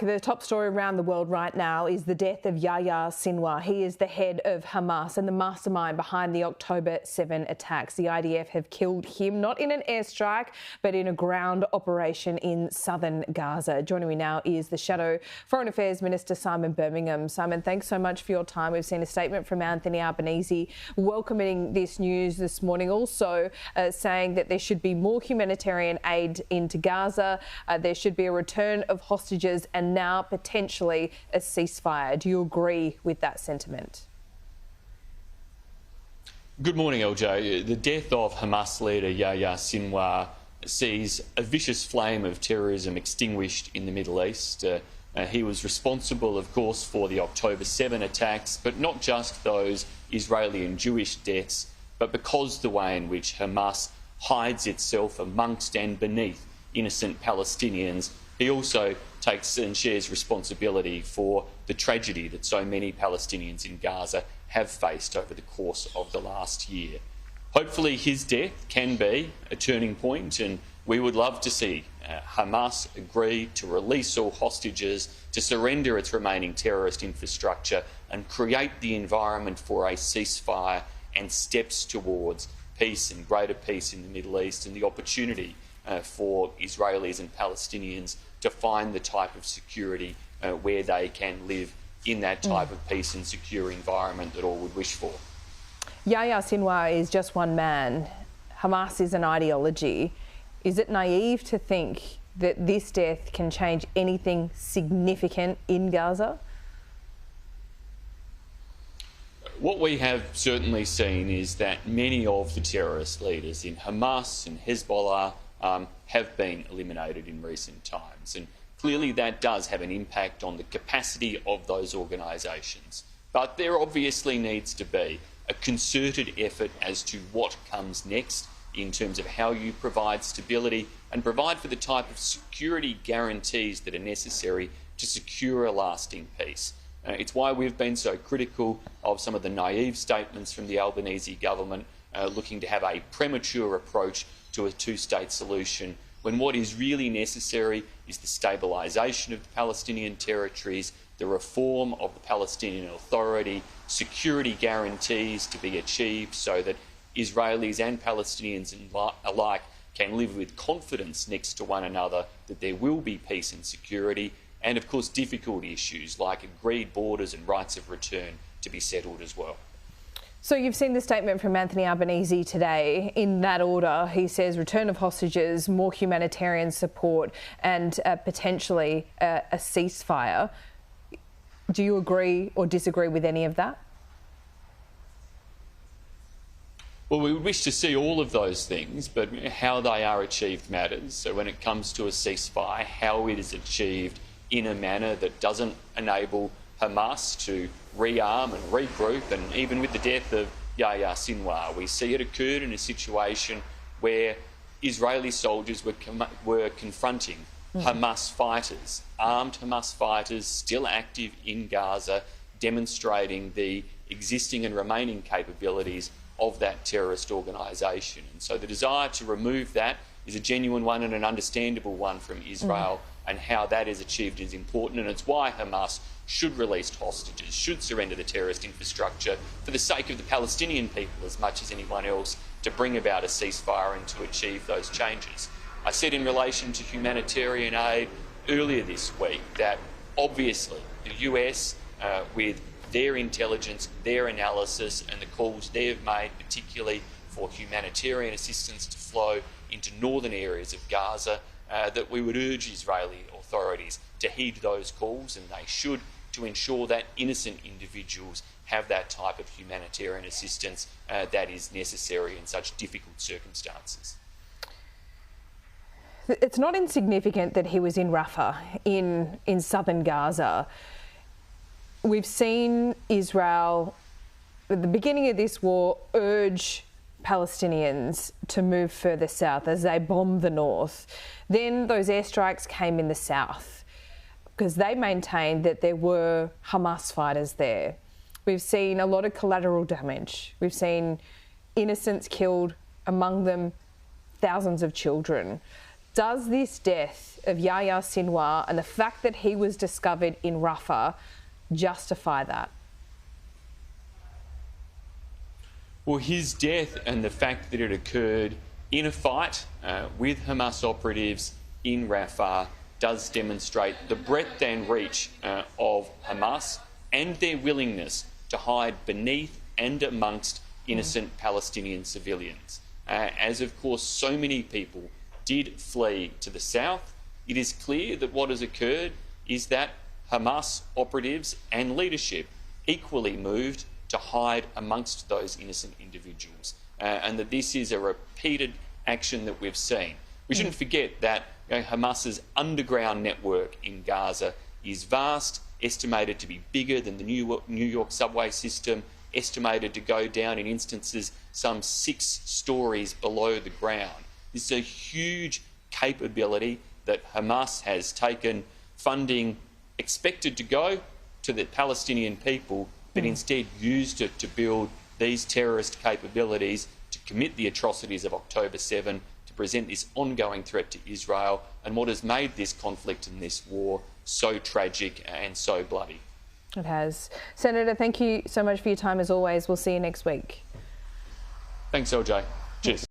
The top story around the world right now is the death of Yahya Sinwar. He is the head of Hamas and the mastermind behind the October 7 attacks. The IDF have killed him, not in an airstrike, but in a ground operation in southern Gaza. Joining me now is the Shadow Foreign Affairs Minister, Simon Birmingham. Simon, thanks so much for your time. We've seen a statement from Anthony Albanese welcoming this news this morning, also saying that there should be more humanitarian aid into Gaza. There should be a return of hostages and now potentially a ceasefire. Do you agree with that sentiment? Good morning, LJ. The death of Hamas leader Yahya Sinwar sees a vicious flame of terrorism extinguished in the Middle East. He was responsible, of course, for the October 7 attacks, but not just those Israeli and Jewish deaths, but because the way in which Hamas hides itself amongst and beneath innocent Palestinians. He also takes and shares responsibility for the tragedy that so many Palestinians in Gaza have faced over the course of the last year. Hopefully his death can be a turning point, and we would love to see Hamas agree to release all hostages, to surrender its remaining terrorist infrastructure and create the environment for a ceasefire and steps towards peace and greater peace in the Middle East, and the opportunity for Israelis and Palestinians to find the type of security where they can live in that type of peace and secure environment that all would wish for. Yahya Sinwar is just one man. Hamas is an ideology. Is it naive to think that this death can change anything significant in Gaza? What we have certainly seen is that many of the terrorist leaders in Hamas and Hezbollah have been eliminated in recent times, and clearly that does have an impact on the capacity of those organisations. But there obviously needs to be a concerted effort as to what comes next in terms of how you provide stability and provide for the type of security guarantees that are necessary to secure a lasting peace. It's why we've been so critical of some of the naive statements from the Albanese government looking to have a premature approach to a two-state solution, when what is really necessary is the stabilisation of the Palestinian territories, the reform of the Palestinian Authority, security guarantees to be achieved so that Israelis and Palestinians alike can live with confidence next to one another that there will be peace and security, and of course difficult issues like agreed borders and rights of return to be settled as well. So you've seen the statement from Anthony Albanese today. In that order, he says return of hostages, more humanitarian support and potentially a ceasefire. Do you agree or disagree with any of that? Well, we would wish to see all of those things, but how they are achieved matters. So when it comes to a ceasefire, how it is achieved in a manner that doesn't enable Hamas to rearm and regroup, and even with the death of Yahya Sinwar, we see it occurred in a situation where Israeli soldiers were confronting Hamas fighters, armed Hamas fighters still active in Gaza, demonstrating the existing and remaining capabilities of that terrorist organisation. And so the desire to remove that is a genuine one and an understandable one from Israel, and how that is achieved is important, and it's why Hamas should release hostages, should surrender the terrorist infrastructure for the sake of the Palestinian people as much as anyone else, to bring about a ceasefire and to achieve those changes. I said in relation to humanitarian aid earlier this week that obviously the US, with their intelligence, their analysis and the calls they have made, particularly for humanitarian assistance to flow into northern areas of Gaza, that we would urge Israeli authorities to heed those calls, and they should, to ensure that innocent individuals have that type of humanitarian assistance that is necessary in such difficult circumstances. It's not insignificant that he was in Rafah, in southern Gaza. We've seen Israel, at the beginning of this war, urge Palestinians to move further south as they bombed the north. Then those airstrikes came in the south because they maintained that there were Hamas fighters there. We've seen a lot of collateral damage. We've seen innocents killed, among them thousands of children. Does this death of Yahya Sinwar and the fact that he was discovered in Rafah justify that? Well, his death and the fact that it occurred in a fight with Hamas operatives in Rafah does demonstrate the breadth and reach of Hamas and their willingness to hide beneath and amongst innocent Palestinian civilians. As, of course, so many people did flee to the south, it is clear that what has occurred is that Hamas operatives and leadership equally moved to hide amongst those innocent individuals, and that this is a repeated action that we've seen. We shouldn't forget that Hamas's underground network in Gaza is vast, estimated to be bigger than the New York subway system, estimated to go down in instances some 6 stories below the ground. This is a huge capability that Hamas has taken funding expected to go to the Palestinian people, but instead used it to build these terrorist capabilities to commit the atrocities of October 7, to present this ongoing threat to Israel, and what has made this conflict and this war so tragic and so bloody. It has. Senator, thank you so much for your time as always. We'll see you next week. Thanks, LJ. Cheers.